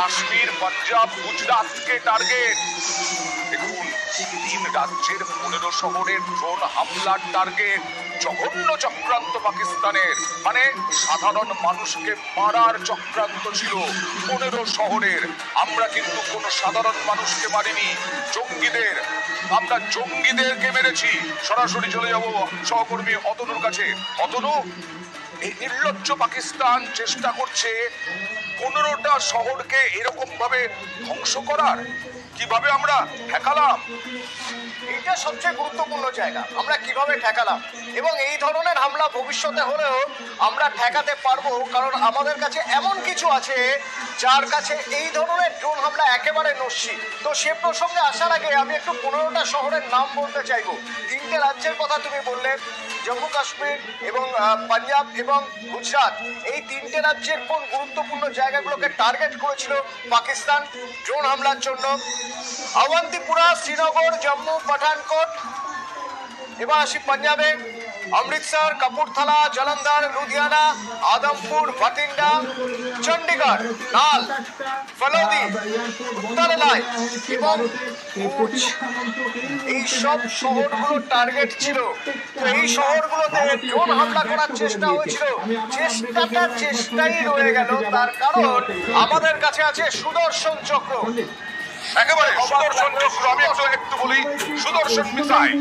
Kashmir, Punjab, গুজরাটকে target. দেখুন, 3 রাজ্যের 15 শহরের ড্রোন হামলার টার্গেট। জঘন্য চক্রান্ত পাকিস্তানের, মানে সাধারণ মানুষকে মারার চক্রান্ত ছিল 15 শহরের। আমরা কিন্তু কোনো সাধারণ মানুষকে মারিনি, জঙ্গিদের। আমরা জঙ্গিদেরকে মেরেছি। সরাসরি চলে যাব সহকর্মী অতনুর কাছে। অতনু, এই নির্লজ্জ পাকিস্তান চেষ্টা করছে 15টা শহরকে এরকম ভাবে ধ্বংস করার। কিভাবে আমরা ঠেকালাম? এটা সবচেয়ে গুরুত্বপূর্ণ জায়গা, আমরা কিভাবে ঠেকালাম। এবং এই ধরনের হামলা ভবিষ্যতে হলেও আমরা ঠেকাতে পারবো, কারণ আমাদের কাছে এমন কিছু আছে যার কাছে এই ধরনের ড্রোন হামলা একেবারে নস্যি। তো সে প্রসঙ্গে আসার আগে আমি একটু 15টা শহরের নাম বলতে চাইবো। 3টে রাজ্যের কথা তুমি বললে, জম্মু কাশ্মীর এবং পাঞ্জাব এবং গুজরাট। এই 3টে রাজ্যের কোন গুরুত্বপূর্ণ জায়গাগুলোকে টার্গেট করেছিল পাকিস্তান ড্রোন হামলার জন্য? আওয়ান্তিপুরা, শ্রীনগর, জম্মু, পাঠানকোট। এবার আসি পাঞ্জাবে, অমৃতসর, কাপুরথালা, জলন্ধর, লুধিয়ানা, আদমপুর, ভাটিন্ডা, চণ্ডীগড়, লাল, ফলোদি, উত্তরলাই এবং পুঞ্চ। এই সব শহরগুলো টার্গেট ছিল। তো এই শহরগুলোতে ড্রোন হামলা করার চেষ্টা হয়েছিল। চেষ্টাই রয়ে গেল, তার কারণ আমাদের কাছে আছে সুদর্শন চক্র। একেবারে সুদর্শন চক্র। আমি একটু বলি, সুদর্শন মিসাইল।